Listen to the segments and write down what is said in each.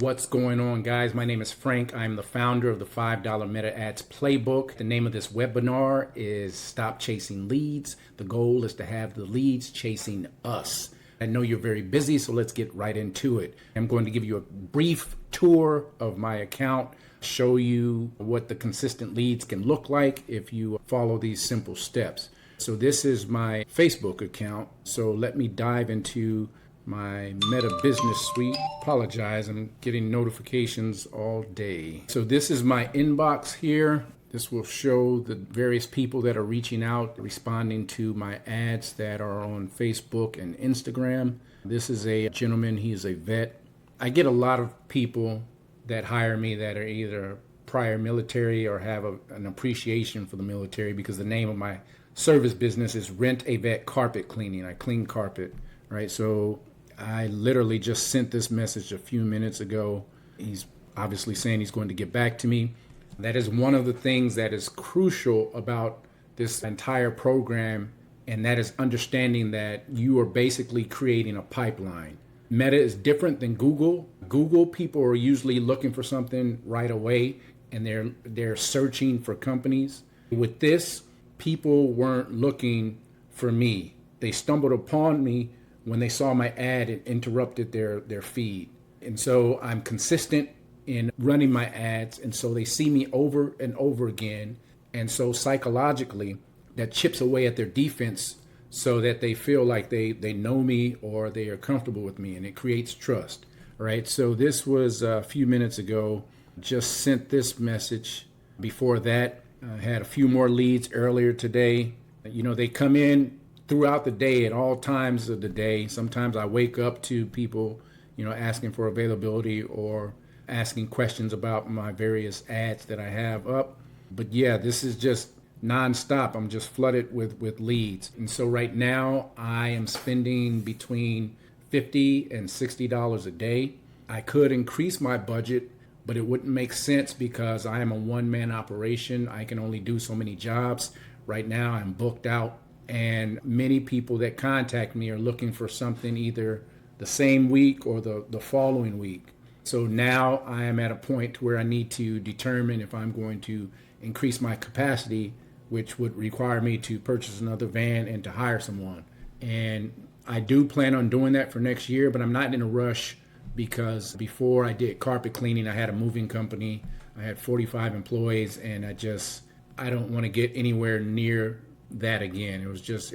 What's going on, guys? My name is Frank. I'm the founder of the $5 Meta Ads Playbook. The name of this webinar is Stop Chasing Leads. The goal is to have the leads chasing us. I know you're very busy, so let's get right into it. I'm going to give you a brief tour of my account, show you what the consistent leads can look like if you follow these simple steps. So this is my Facebook account. So let me dive into my Meta Business Suite. Apologize, I'm getting notifications all day. So this is my inbox here. This will show the various people that are reaching out, responding to my ads that are on Facebook and Instagram. This is a gentleman, he's a vet. I get a lot of people that hire me that are either prior military or have an appreciation for the military, because the name of my service business is Rent a Vet Carpet Cleaning. I clean carpet, right? So I literally just sent this message a few minutes ago. He's obviously saying he's going to get back to me. That is one of the things that is crucial about this entire program, and that is understanding that you are basically creating a pipeline. Meta is different than Google. Google, people are usually looking for something right away, and they're searching for companies. With this, people weren't looking for me. They stumbled upon me when they saw my ad. It interrupted their feed. And so I'm consistent in running my ads, and so they see me over and over again. And so psychologically, that chips away at their defense so that they feel like they know me or they are comfortable with me, and it creates trust, right? So this was a few minutes ago. Just sent this message. Before that, I had a few more leads earlier today. You know, they come in throughout the day at all times of the day. Sometimes I wake up to people, asking for availability or asking questions about my various ads that I have up. But yeah, this is just nonstop. I'm just flooded with leads. And so right now I am spending between $50 and $60 a day. I could increase my budget, but it wouldn't make sense because I am a one-man operation. I can only do so many jobs. Right now I'm booked out, and many people that contact me are looking for something either the same week or the following week. So now I am at a point where I need to determine if I'm going to increase my capacity, which would require me to purchase another van and to hire someone. And I do plan on doing that for next year, but I'm not in a rush, because before I did carpet cleaning, I had a moving company. I had 45 employees, and I don't want to get anywhere near that again. It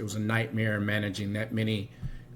was a nightmare managing that many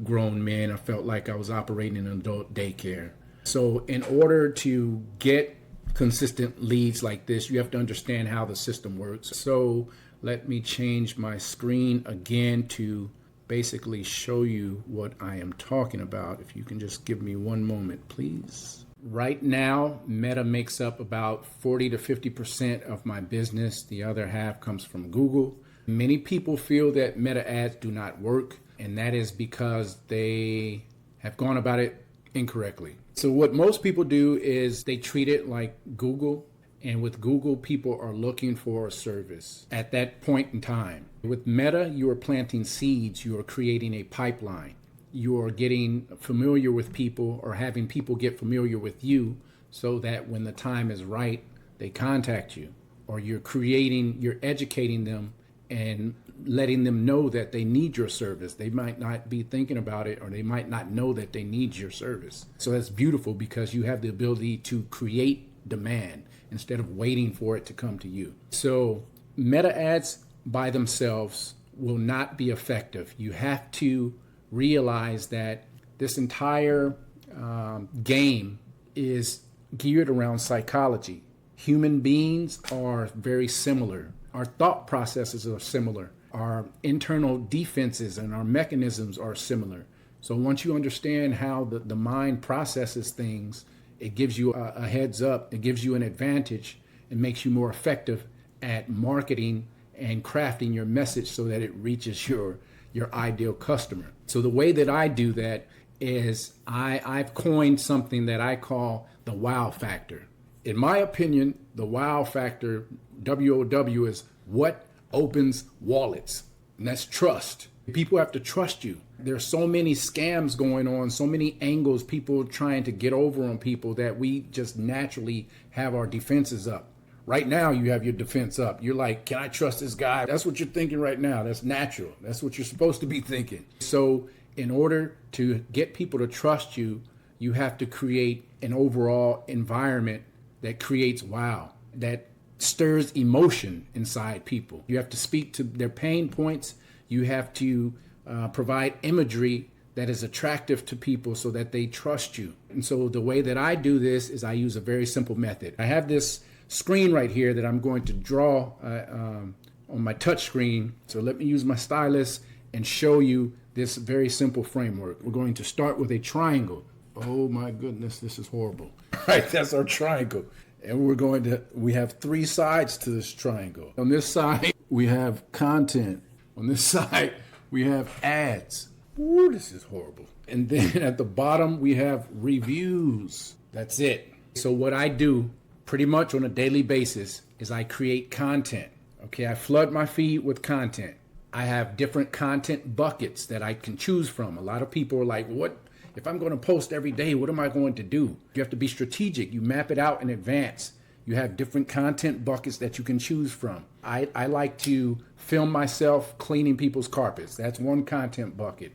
grown men. I felt like I was operating an adult daycare. So in order to get consistent leads like this, you have to understand how the system works. So let me change my screen again to basically show you what I am talking about. If you can just give me one moment, please. Right now, Meta makes up about 40 to 50% of my business. The other half comes from Google. Many people feel that Meta ads do not work, and that is because they have gone about it incorrectly. So what most people do is they treat it like Google, and with Google, people are looking for a service at that point in time. With Meta, you are planting seeds, you are creating a pipeline. You are getting familiar with people or having people get familiar with you so that when the time is right, they contact you. Or you're educating them and letting them know that they need your service. They might not be thinking about it, or they might not know that they need your service. So that's beautiful, because you have the ability to create demand instead of waiting for it to come to you. So Meta ads by themselves will not be effective. You have to realize that this entire game is geared around psychology. Human beings are very similar. Our thought processes are similar. Our internal defenses and our mechanisms are similar. So once you understand how the mind processes things, it gives you a heads up, it gives you an advantage, and makes you more effective at marketing and crafting your message so that it reaches your ideal customer. So the way that I do that is I've coined something that I call the wow factor. In my opinion, the wow factor, WOW, is what opens wallets. And that's trust. People have to trust you. There's so many scams going on, so many angles, people trying to get over on people, that we just naturally have our defenses up. Right now, you have your defense up. You're like, can I trust this guy? That's what you're thinking right now. That's natural. That's what you're supposed to be thinking. So in order to get people to trust you, you have to create an overall environment that creates wow, that stirs emotion inside people. You have to speak to their pain points. You have to provide imagery that is attractive to people so that they trust you. And so the way that I do this is I use a very simple method. I have this screen right here that I'm going to draw on my touch screen. So let me use my stylus and show you this very simple framework. We're going to start with a triangle. Oh my goodness, this is horrible. All right, that's our triangle. And we have three sides to this triangle. On this side, we have content. On this side, we have ads. Ooh, this is horrible. And then at the bottom, we have reviews. That's it. So what I do pretty much on a daily basis is I create content. Okay, I flood my feed with content. I have different content buckets that I can choose from. A lot of people are like, what? If I'm going to post every day, what am I going to do? You have to be strategic. You map it out in advance. You have different content buckets that you can choose from. I like to film myself cleaning people's carpets. That's one content bucket.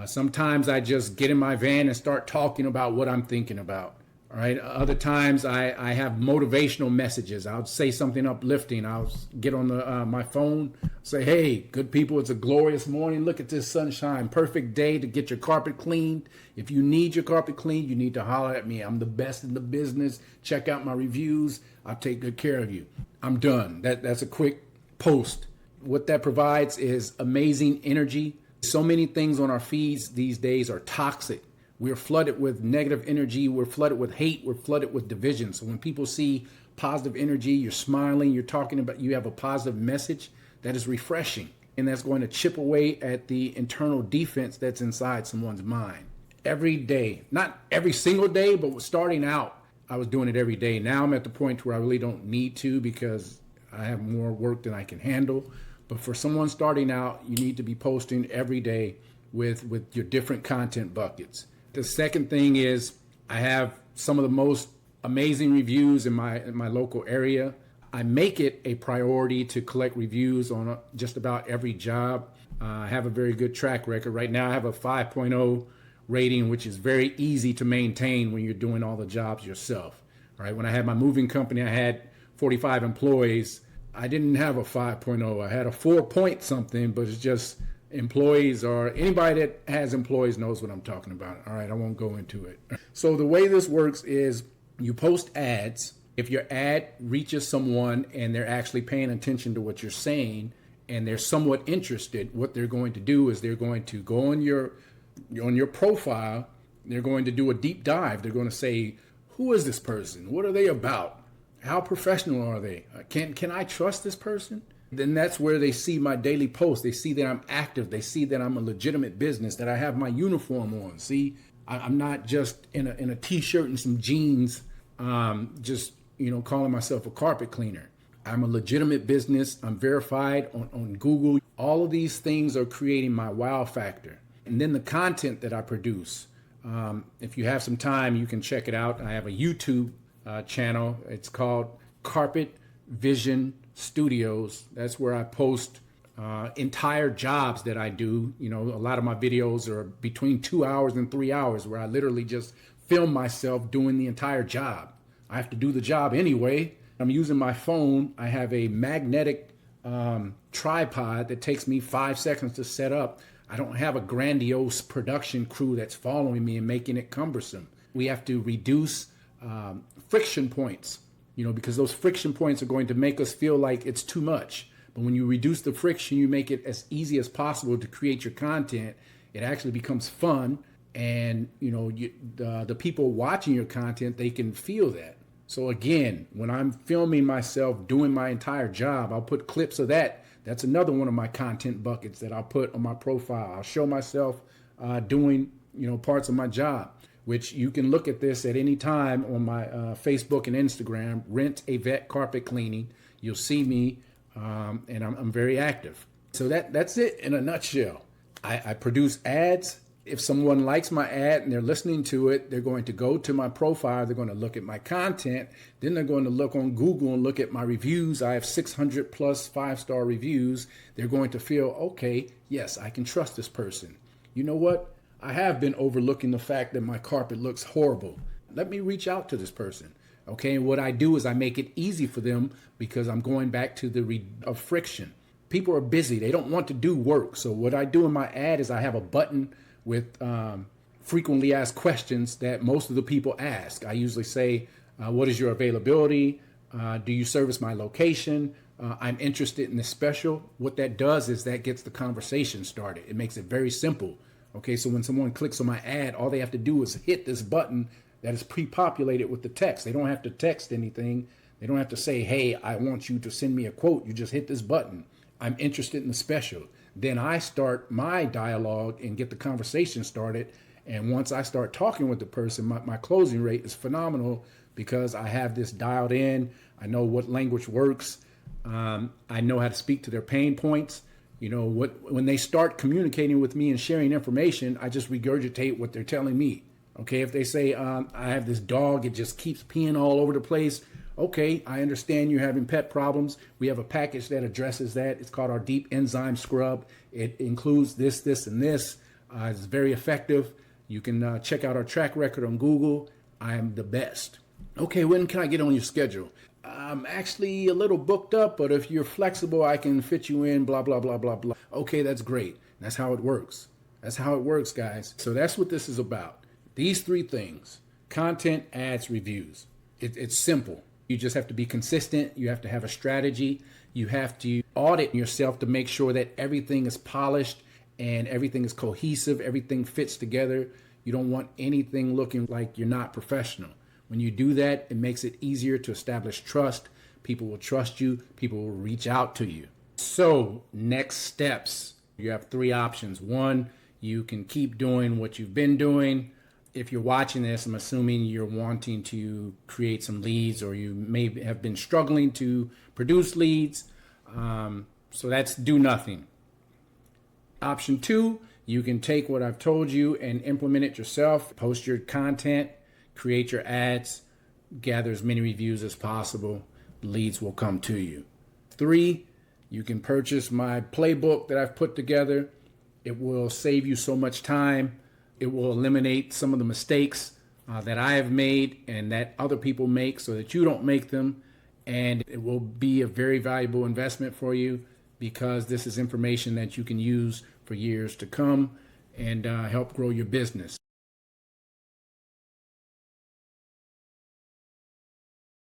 Sometimes I just get in my van and start talking about what I'm thinking about. All right. Other times I have motivational messages. I'll say something uplifting. I'll get on my phone, say, hey, good people, it's a glorious morning. Look at this sunshine. Perfect day to get your carpet cleaned. If you need your carpet cleaned, you need to holler at me. I'm the best in the business. Check out my reviews. I'll take good care of you. I'm done. That's a quick post. What that provides is amazing energy. So many things on our feeds these days are toxic. We're flooded with negative energy. We're flooded with hate. We're flooded with division. So when people see positive energy, you're smiling, you're talking about, you have a positive message, that is refreshing. And that's going to chip away at the internal defense that's inside someone's mind. Every day, not every single day, but starting out, I was doing it every day. Now I'm at the point where I really don't need to because I have more work than I can handle. But for someone starting out, you need to be posting every day with your different content buckets. The second thing is I have some of the most amazing reviews in my local area. I make it a priority to collect reviews on just about every job. I have a very good track record. Right now I have a 5.0 rating, which is very easy to maintain when you're doing all the jobs yourself. All right. When I had my moving company, I had 45 employees. I didn't have a 5.0. I had a 4 point something, but it's just employees, or anybody that has employees knows what I'm talking about. All right, I won't go into it. So the way this works is you post ads. If your ad reaches someone and they're actually paying attention to what you're saying and they're somewhat interested, what they're going to do is they're going to go on your profile. They're going to do a deep dive. They're going to say, who is this person? What are they about? How professional are they? Can I trust this person? Then that's where they see my daily post. They see that I'm active. They see that I'm a legitimate business, that I have my uniform on. See, I'm not just in a t-shirt and some jeans, just, calling myself a carpet cleaner. I'm a legitimate business. I'm verified on Google. All of these things are creating my wow factor. And then the content that I produce. If you have some time, you can check it out. I have a YouTube channel. It's called Carpet Vision Studios. That's where I post entire jobs that I do. A lot of my videos are between 2 hours and 3 hours where I literally just film myself doing the entire job. I have to do the job anyway. I'm using my phone. I have a magnetic tripod that takes me 5 seconds to set up. I don't have a grandiose production crew that's following me and making it cumbersome. We have to reduce friction points, because those friction points are going to make us feel like it's too much. But when you reduce the friction, you make it as easy as possible to create your content. It actually becomes fun. And, the people watching your content, they can feel that. So again, when I'm filming myself doing my entire job, I'll put clips of that. That's another one of my content buckets that I'll put on my profile. I'll show myself doing, parts of my job, which you can look at this at any time on my Facebook and Instagram, Rent a Vet Carpet Cleaning. You'll see me, and I'm very active. So that's it in a nutshell. I produce ads. If someone likes my ad and they're listening to it, they're going to go to my profile. They're going to look at my content. Then they're going to look on Google and look at my reviews. I have 600 plus 5-star reviews. They're going to feel, okay, yes, I can trust this person. You know what? I have been overlooking the fact that my carpet looks horrible. Let me reach out to this person. Okay, and what I do is I make it easy for them because I'm going back to the of friction. People are busy. They don't want to do work. So what I do in my ad is I have a button with frequently asked questions that most of the people ask. I usually say, what is your availability? Do you service my location? I'm interested in this special. What that does is that gets the conversation started. It makes it very simple. Okay, so when someone clicks on my ad, all they have to do is hit this button that is pre-populated with the text. They don't have to text anything. They don't have to say, hey, I want you to send me a quote. You just hit this button. I'm interested in the special. Then I start my dialogue and get the conversation started. And once I start talking with the person, my closing rate is phenomenal because I have this dialed in. I know what language works. I know how to speak to their pain points. You know, when they start communicating with me and sharing information, I just regurgitate what they're telling me. Okay, if they say, I have this dog, it just keeps peeing all over the place. Okay, I understand you're having pet problems. We have a package that addresses that. It's called our Deep Enzyme Scrub. It includes this, this, and this. It's very effective. You can check out our track record on Google. I am the best. Okay, when can I get on your schedule? I'm actually a little booked up, but if you're flexible, I can fit you in, blah, blah, blah, blah, blah. Okay, that's great. That's how it works. That's how it works, guys. So that's what this is about. These 3 things: content, ads, reviews. It's simple. You just have to be consistent. You have to have a strategy. You have to audit yourself to make sure that everything is polished and everything is cohesive. Everything fits together. You don't want anything looking like you're not professional. When you do that, it makes it easier to establish trust. People will trust you. People will reach out to you. So next steps, you have 3 options. 1, you can keep doing what you've been doing. If you're watching this, I'm assuming you're wanting to create some leads, or you may have been struggling to produce leads. So that's do nothing. Option 2, you can take what I've told you and implement it yourself. Post your content, create your ads, gather as many reviews as possible. Leads will come to you. 3, you can purchase my playbook that I've put together. It will save you so much time. It will eliminate some of the mistakes that I have made and that other people make so that you don't make them. And it will be a very valuable investment for you because this is information that you can use for years to come and help grow your business.